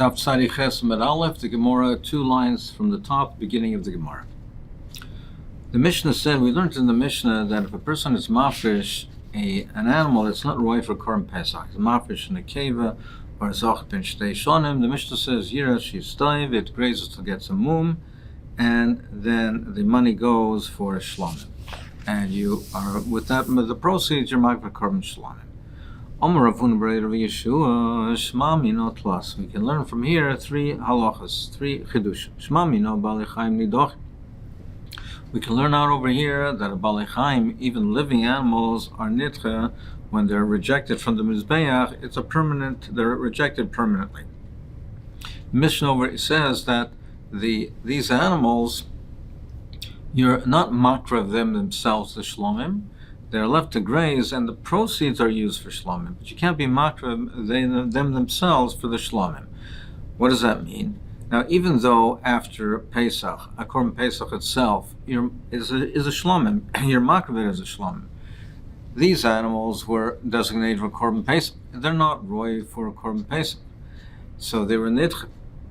Daf Tzadi Ches Med Aleph, the Gemara, 2 lines from the top, beginning of the Gemara. The Mishnah said, we learned in the Mishnah that if a person is mafresh an animal that's not roy for Korban Pesach, it's mafresh in a keva or a zoch ben shtei shonim, the Mishnah says, Yira shistayv, it grazes to get some mum, and then the money goes for a shlomim. And you are, with the proceeds, you're marked for Korban Shlomim. We can learn from here 3 halachas, 3 chidushim. We can learn out over here that a balei chaim, even living animals, are nitcha when they're rejected from the mizbeach. It's a permanent; they're rejected permanently. Mishnah over says that these animals, you're not makra of them themselves, the shlomim. They're left to graze, and the proceeds are used for shlomim. But you can't be makra them themselves for the shlomim. What does that mean? Now, even though after Pesach, a Korban Pesach itself is a shlomim, you're makra it as a shlomim. These animals were designated for Korban Pesach. They're not roy for Korban Pesach, so they were nidch.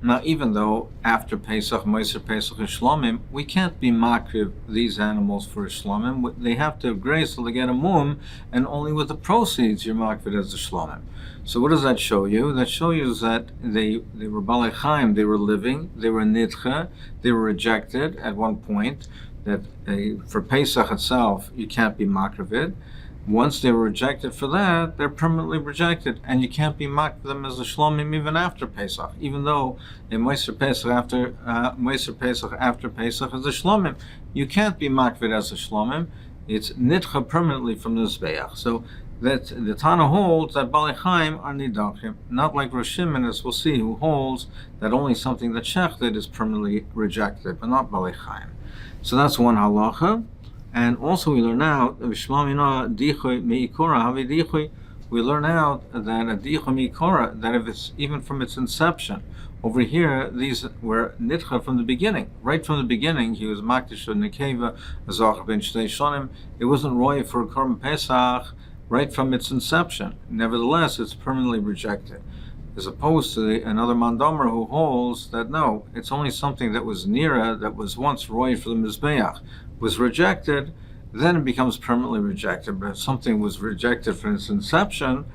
Now, even though after Pesach, Masechet Pesach is Shlomim, we can't be makriv these animals for a Shlomim. They have to graze till they get a mum, and only with the proceeds you're makriv as a Shlomim. So what does that show you? That shows you that they were balei chaim, they were living, they were nidcha, they were rejected at one point, that for Pesach itself, you can't be makriv it. Once they were rejected for that, they're permanently rejected, and you can't be makriv them as a shlomim even after Pesach. Even though in Masechet Pesach after Pesach is a shlomim, you can't be makriv as a shlomim. It's nitcha permanently from the zbeach. So that the Tana holds that balei chaim are nidachim, not like Rosh Shimon, as we'll see, who holds that only something that's shechted is permanently rejected, but not balei chaim. So that's one halacha. And also we learn out we learn out that a dicha meikora, that if it's even from its inception, over here these were nitcha from the beginning. Right from the beginning, he was makdish of nekeva, zoch ben shtei shonim. It wasn't roy for Korban Pesach right from its inception. Nevertheless, it's permanently rejected. As opposed to another mandomer who holds that no, it's only something that was nira, that was once roy for the mizbeach, was rejected, then it becomes permanently rejected. But if something was rejected from its inception,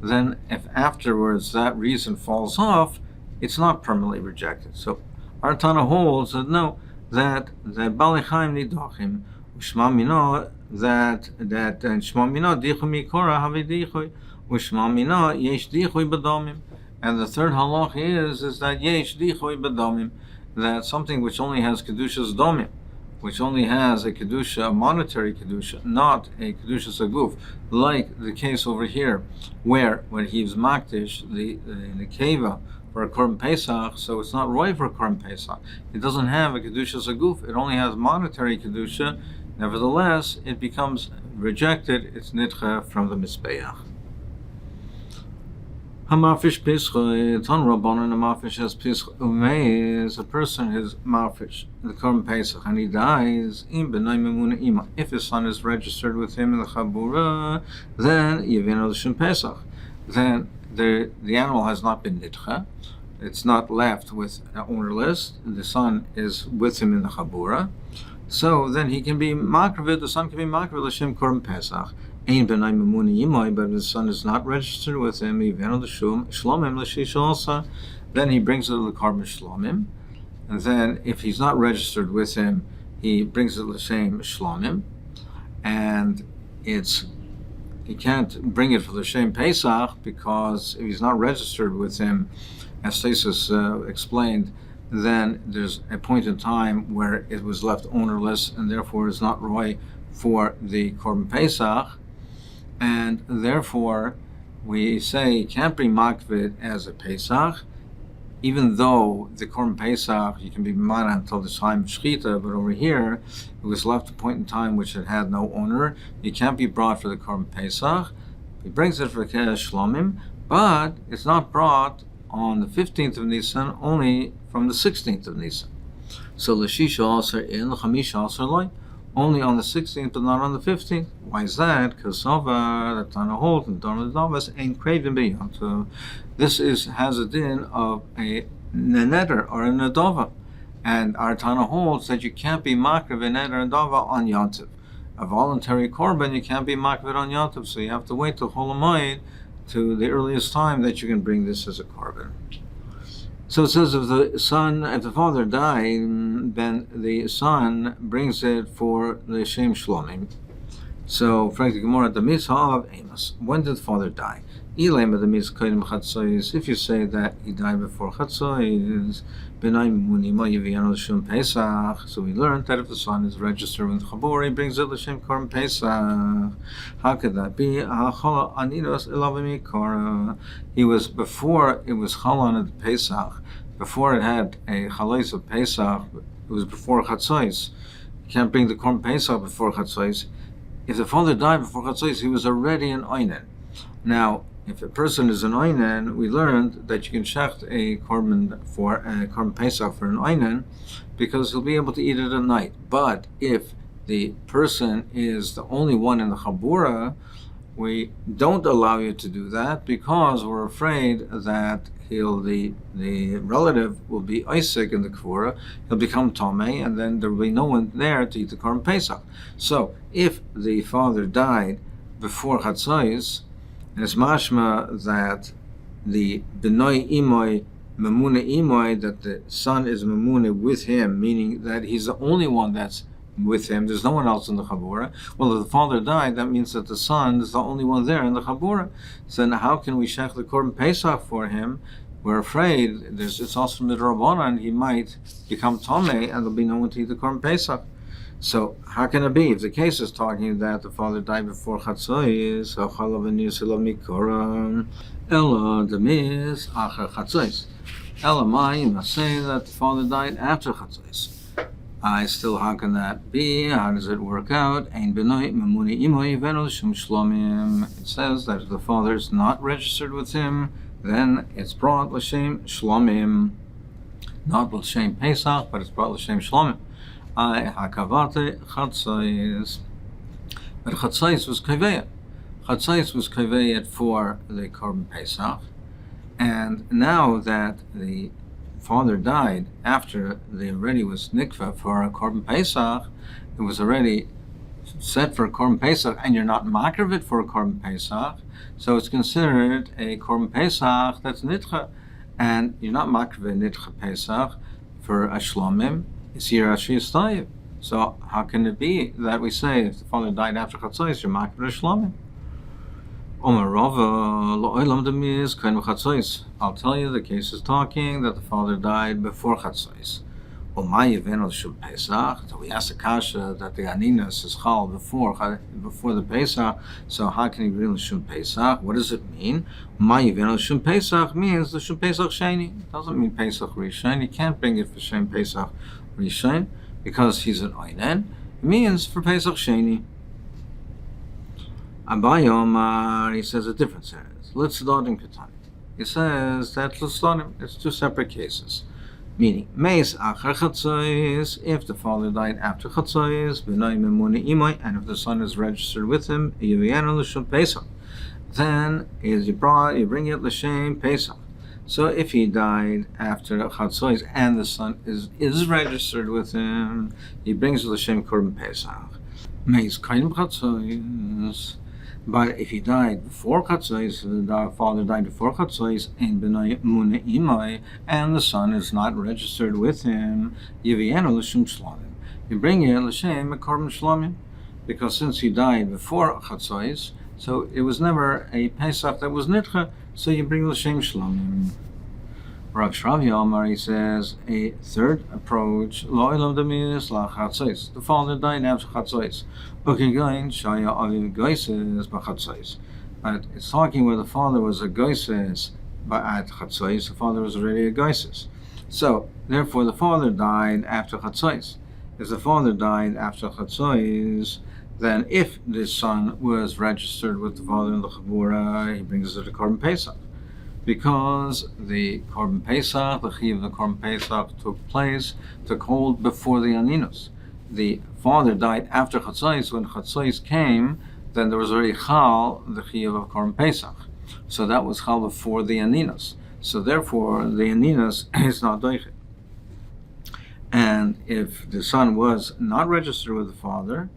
then if afterwards that reason falls off, it's not permanently rejected. So our Tana holds that no, that balei chaim nidachim, u'shma mino that shma mino dichu mikora havi dichu, u'shma mino yesh dichu b'domim. And the third halach is that yesh dichu b'domim, that something which only has kedushas domim, which only has a kedusha, a monetary kedusha, not a kedusha saguf, like the case over here, where when he was makdish the keva for a Korban Pesach, so it's not roy for a Korban Pesach. It doesn't have a kedusha saguf. It only has monetary kedusha. Nevertheless, it becomes rejected. It's nitcha from the mizbeach. Hamafish pischa, ton rabbanon hamafish has pischa umeis. A person is mafish the Korban Pesach and he dies. Im b'nai memuna ima. If his son is registered with him in the chabura, then yevino l'shem Pesach. Then the animal has not been nitcha. It's not left with ownerless. The son is with him in the chabura. So then he can be makriv. The son can be makriv l'shem Korban Pesach. But if the son is not registered with him, then he brings it to the Korban Shlomim. And then if he's not registered with him, he brings it to the same Shlomim. And he can't bring it for the same Pesach, because if he's not registered with him, as Stasis explained, then there's a point in time where it was left ownerless and therefore is not roy for the Korban Pesach. And therefore, we say you can't bring makvid as a Pesach, even though the Korban Pesach, you can be mana until the time of shchita, but over here, it was left a point in time which it had no owner. You can't be brought for the Korban Pesach. He brings it for Kedesh Shlomim, but it's not brought on the 15th of Nisan, only from the 16th of Nisan. So l'shisha aser in, l'chamisha aser loy. only on the 16th, but not on the 15th. Why is that? Because Sova, the Tana holds, and Dorm Davas ain't craving beyond. So this has a din of a neneder or a nedova. And our Tana holds that you can't be makriv a neder and dava on Yontiv. A voluntary korban, you can't be makriv on Yontiv, so you have to wait till Chol Hamoed, to the earliest time that you can bring this as a korban. So it says if the father died, then the son brings it for the Shem Shlomim. So, frankly, Gemara, the mitzvah of Amos. When did the father die? If you say that he died before Chatzos, so we learned that if the son is registered with Chabur, he brings it L'Shem Korban Pesach. How could that be? He was before it was Chalon at Pesach, before it had a Chalais of Pesach, it was before Chatzos. You can't bring the Korban Pesach before Chatzos. If the father died before Chatzos, he was already an Oinen. Now, if a person is an Oinen, we learned that you can shecht a Korban Pesach for an Oinen, because he'll be able to eat it at night. But if the person is the only one in the Chabura, we don't allow you to do that because we're afraid that the relative will be Isaac in the Kvura, he'll become Tomei, and then there will be no one there to eat the Korban Pesach. So, if the father died before Chatzos, and it's mashma that the Benoi Imoy, Memune Imoy, that the son is Memune with him, meaning that he's the only one that's with him, there's no one else in the Chabura. Well, if the father died, that means that the son is the only one there in the Chabura. So then how can we shech the Korban Pesach for him? We're afraid it's also midrabanan, he might become Tomei and there'll be no one to eat the Korban Pesach. So how can it be? If the case is talking that the father died before Chatzos, Ella demis acher Chatzos. Ella mai must say that the father died after Chatzos. How can that be? How does it work out? It says that if the father is not registered with him, then it's brought l'shem shlomim, not l'shem Pesach, but it's brought l'shem shlomim. Hakavate Chatzos, but Chatzos was kaveh. Chatzos was kaveh for the Korban Pesach, and now that the father died after they already was nikva for a Korban Pesach, it was already set for a Korban Pesach, and you're not makriv it for a Korban Pesach, so it's considered a Korban Pesach that's nitcha, and you're not makriv nitcha Pesach for a shlomim. It's here Ashiyas Tayyib. So how can it be that we say if the father died after Chatzos, you're makriv a shlomim? I'll tell you, the case is talking that the father died before Chatzos. So we asked the kasha that the aninas is chal before the Pesach. So how can he bring the Shum Pesach? What does it mean? Shum Pesach means the Shum Pesach Sheni. It doesn't mean Pesach Rishon. You can't bring it for Shem Pesach Rishon because he's an Oinen. It means for Pesach Sheni. Abayomar, he says a different sentence. Let's start in Ketani. He says that it's two separate cases. Meaning, Meis Achar Chatzos, if the father died after Chatzos, B'nai Memune Imoy, and if the son is registered with him, Yiviyanu L'Shem Pesach, then you bring it L'Shem Pesach. So if he died after Chatzos and the son is registered with him, he brings L'Shem Korban Pesach. Meis Kainim Chatzos. But if he died before Chatzos, the father died before Chatzos, and B'nai Mune Imai, and the son is not registered with him, Yivienu L'Shem Shlomim. You bring it L'Shem Korban Shlomim, because since he died before Chatzos, so it was never a Pesach that was Nitcha, so you bring L'Shem Shlomim. Rav Shravi Omar, he says, a third approach, Lo Elam Demis La Chatzos. The father died after Chatzos. But it's talking where the father was a Goises at Chatzos, the father was already a Goises. So, therefore, the father died after Chatzos. If the father died after Chatzos, then if the son was registered with the father in the Chabura, he brings it to Korban Pesach. Because the Korban Pesach, the Chi of the Korban Pesach took hold before the Aninus. the father died after Chatzos, when Chatzos came, then there was already Chal, the Chiyuv of Korban Pesach. So that was Chal before the Aninas. So therefore, the Aninas is not Doichet. And if the son was not registered with the father,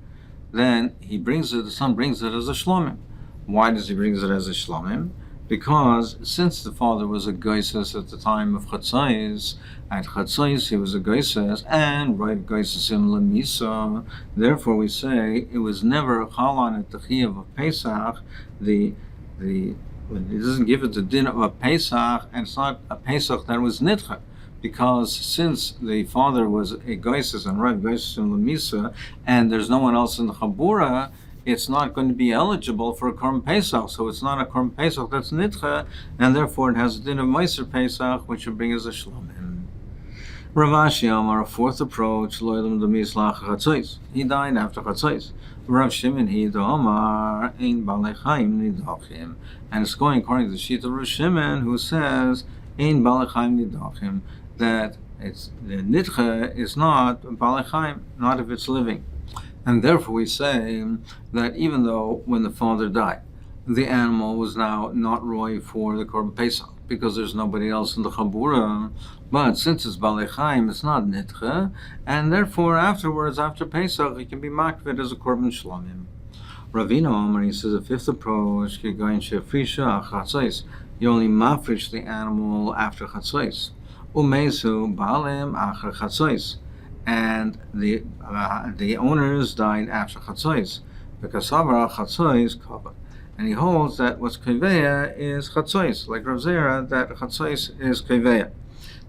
then the son brings it as a shlomim. Why does he bring it as a shlomim? Because since the father was a goises at the time of Chatzos, at Chatzos he was a goises, and right goisesim lemisa, therefore we say it was never chal on at the chiyuv of Pesach. It doesn't give it the din of a Pesach, and it's not a Pesach that was nitcha. Because since the father was a goises and right goisesim lemisa, and there's no one else in the chabura, it's not going to be eligible for a Korban Pesach. So it's not a Korban Pesach that's nitcha, and therefore it has a din of Meiser Pesach, which would bring as a shlomim. Rav Ashi Amar, a fourth approach, lo yedam demis lach Chatzos. He died after Chatzos. Rav Shimon he Amar ein balei chaim nidachim, and it's going according to the sheet of Rav Shimon, who says ein balei chaim nidachim, that it's the nitcha is not balei chaim, not if it's living. And therefore we say that even though when the father died, the animal was now not roy for the Korban Pesach, because there's nobody else in the Chabura, but since it's Balei Chaim, it's not Nitche, and therefore afterwards, after Pesach, it can be makvid as a Korban Shlomim. Ravina Omer, he says, a fifth approach, you only mafresh the animal after Chatzos. Umesu Baalim Achar Chatzos. And the owners died after Chatzos, because Sabra Chatzos Kavod, and he holds that what's Kaveya is Chatzos, like Rav Zera, that Chatzos is Kaveya.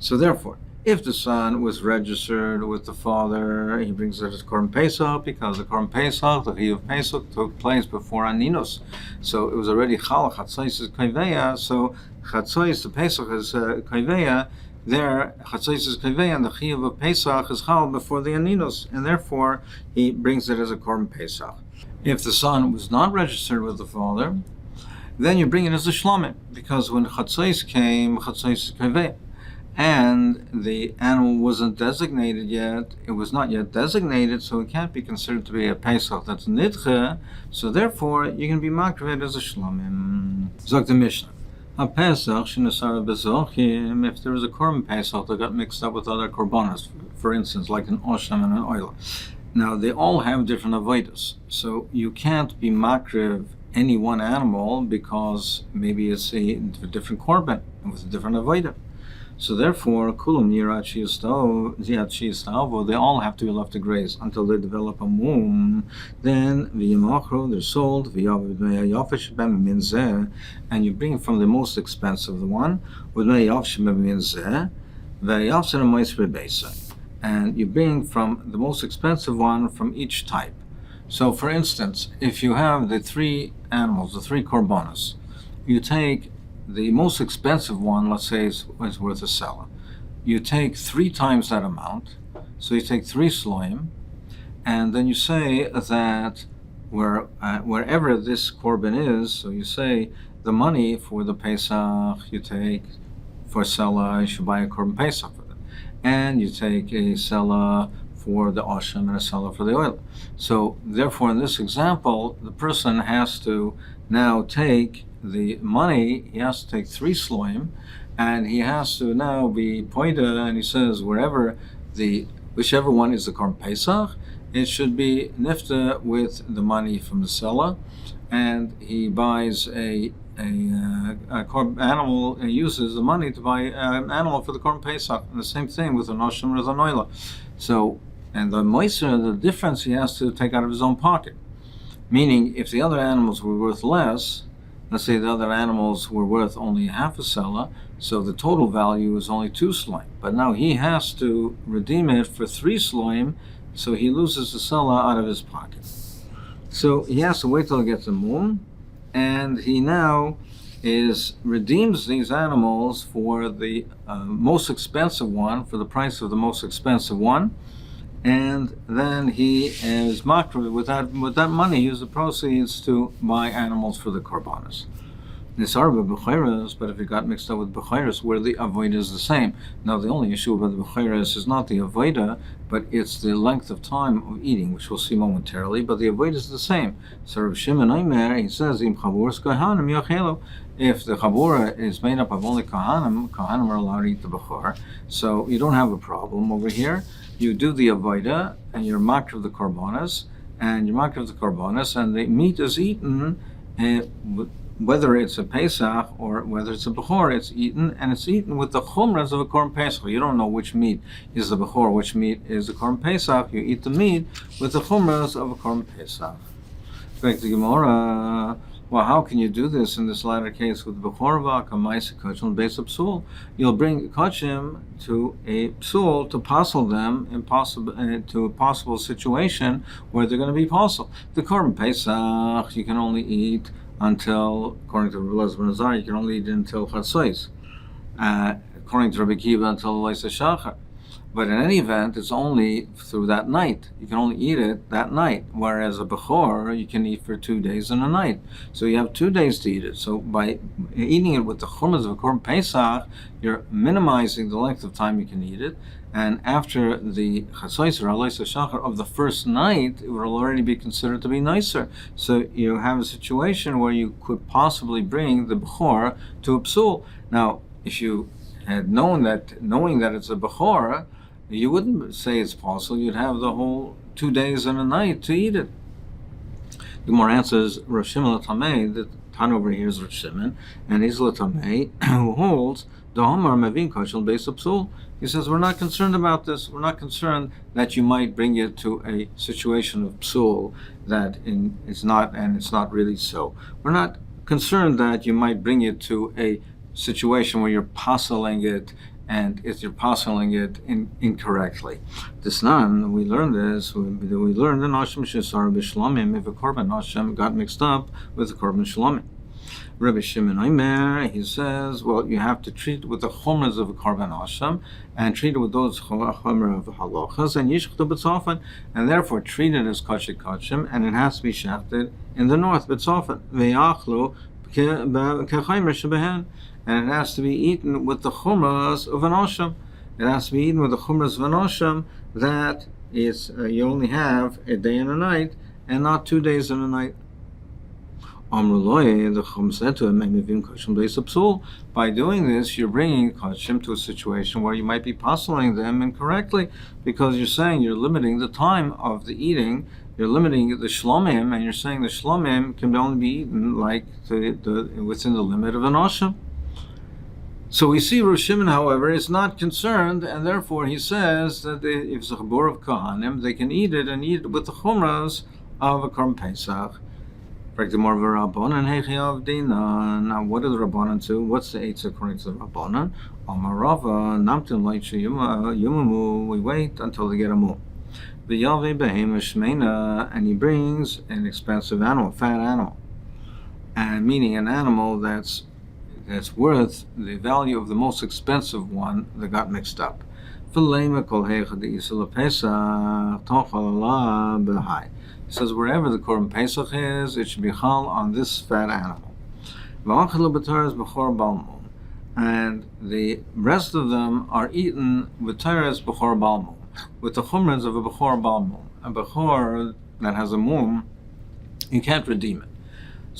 So therefore, if the son was registered with the father, he brings it as Korban Pesach, because the Korban Pesach, the Chiyuv Pesach, took place before Aninos. So it was already Chal, Chatzos is Kaveya, so Chatzos, the Pesach is Kaveya. There, Chatzos is Kaveh, and the Chiyuv of Pesach is Chal before the Aninos, and therefore he brings it as a Korban Pesach. If the son was not registered with the father, then you bring it as a Shlomim, because when Chatzos came, Chatzos is Kaveh, and the animal wasn't designated yet, it was not yet designated, so it can't be considered to be a Pesach that's Nidche, so therefore you can be makriv as a Shlomim. Zog the Mishnah. A Pesach, if there was a Korban Pesach that got mixed up with other Korbanos, for instance, like an Osham and an Oila. Now, they all have different avodas, so you can't be makriv any one animal because maybe it's a different Korban with a different avodah. So therefore, kulam they all have to be left to graze until they develop a mum. Then they're sold, and you bring from the most expensive one, and you bring from the most expensive one from each type. So for instance, if you have the three animals, the three korbanos, you take the most expensive one, let's say, is worth a selah. You take 3 times that amount, so you take 3 sloim, and then you say that wherever this korban is, so you say the money for the Pesach you take for selah, you should buy a korban Pesach for it, and you take a selah for the osham and a selah for the oil. So therefore, in this example, the person has to now take the money, he has to take 3 sloim, and he has to now be pointed, and he says whichever one is the Korban Pesach, it should be nifta with the money from the seller, and he buys a korban animal and uses the money to buy an animal for the Korban Pesach. And the same thing with an osham or the noila. So, and the moiser, the difference he has to take out of his own pocket. Meaning, if the other animals were worth less, let's say the other animals were worth only half a selah, so the total value is only 2 sloim. But now he has to redeem it for 3 sloim, so he loses the selah out of his pocket. So he has to wait till he gets the moon, and he now redeems these animals for the most expensive one, for the price of the most expensive one, and then he is makriv with that money, use the proceeds to buy animals for the korbanos. Nisarba b'chayras, but if it got mixed up with b'chayras, where the avodah is the same. Now, the only issue with the b'chayras is not the avodah, but it's the length of time of eating, which we'll see momentarily. But the avodah is the same. So Rav Shimon Omer, he says, Im chavuras kohanim yochelu. If the chabura is made up of only kohanim are allowed to eat the b'chor. So you don't have a problem over here. You do the avodah, and you're makar of the korbanos, and the meat is eaten. Whether it's a Pesach or whether it's a Bechor, it's eaten, and it's eaten with the chumras of a Korban Pesach. You don't know which meat is the Bechor, which meat is the Korban Pesach. You eat the meat with the chumras of a Korban Pesach. Back to Gemara. Well, how can you do this in this latter case with Bechor Yomi Masechet base of psul? You'll bring kachim to a psul to passel them to a possible situation where they're going to be passel. The Korban Pesach you can only eat until, according to Rabbi Elazar, you can only eat until Chatzos. According to Rabbi Kiva, until Leisa Shachar. But in any event, it's only through that night. You can only eat it that night. Whereas a Bechor, you can eat for 2 days and a night. So you have 2 days to eat it. So by eating it with the chumras of a Korban Pesach, you're minimizing the length of time you can eat it. And after the Chatzos or Leisa Shachar of the first night, it will already be considered to be nicer. So you have a situation where you could possibly bring the Bechor to a psul. Now, if you had knowing that it's a Bechor, you wouldn't say it's possible. You'd have the whole 2 days and a night to eat it. The Gemara answers Rav Shimon Latamei, the Tan over here is Rav Shimon, and he's Latamei, who holds the Homar Mevin Kachel Beis Psul. He says, we're not concerned about this. We're not concerned that you might bring it to a situation of psul that it's not really so. We're not concerned that you might bring it to a situation where you're parceling it, and if you're parceling it incorrectly. This nan, we learned this. We learned in Hashem Shesar B'Shlomim if a korban Hashem got mixed up with the korban Shlomim. Rabbi Shimon Omer, he says, well, you have to treat it with the chumras of a korban Hashem, and treat it with those chumras of halachas, and yishchtu b'tzofen, and therefore treat it as kachik kachim, and it has to be shafted in the north b'tzofen. Ve'achlu k'chaymer shebehen, and it has to be eaten with the chumras of an Hashem. It has to be eaten with the chumras of an Hashem that is you only have a day and a night, and not 2 days and a night. The Chum said to him, by doing this, you're bringing kachim to a situation where you might be parceling them incorrectly, because you're saying you're limiting the time of the eating, you're limiting the shlomim, and you're saying the shlomim can only be eaten like within the limit of an Hashem. So we see Rav Shimon, however, is not concerned, and therefore he says that if it's a chabur of kahanim, they can eat it and eat it with the chumras of a Korban Pesach. Now, what do the Rabbanan do? What's the eitzah according to the Rabbanan? Amarava namtim leicha yumamu. We wait until they get a mu. V'yave behema shmeina, and he brings an expensive animal, fat animal, and meaning an animal that's worth the value of the most expensive one that got mixed up. He says wherever the Korban Pesach is, it should be chal on this fat animal. And the rest of them are eaten with teres b'chor balmum, with the chumras of a b'chor balmum. A b'chor that has a mum, you can't redeem it.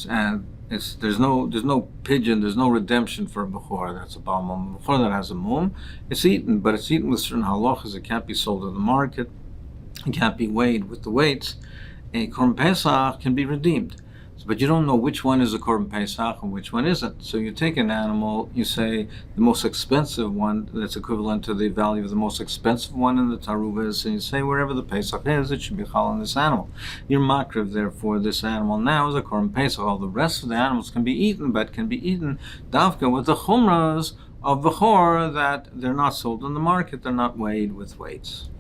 And there's no pigeon, there's no redemption for a b'chor that's a balmum. A b'chor that has a mum, it's eaten, but it's eaten with certain halachas. It can't be sold in the market. It can't be weighed with the weights. A Korban Pesach can be redeemed, but you don't know which one is a Korban Pesach and which one isn't. So you take an animal, you say the most expensive one that's equivalent to the value of the most expensive one in the Tarubas, and you say wherever the Pesach is, it should be chal on this animal. Your makriv, therefore, this animal now is a Korban Pesach. All the rest of the animals can be eaten, but can be eaten davka with the chumras of b'chor that they're not sold in the market, they're not weighed with weights.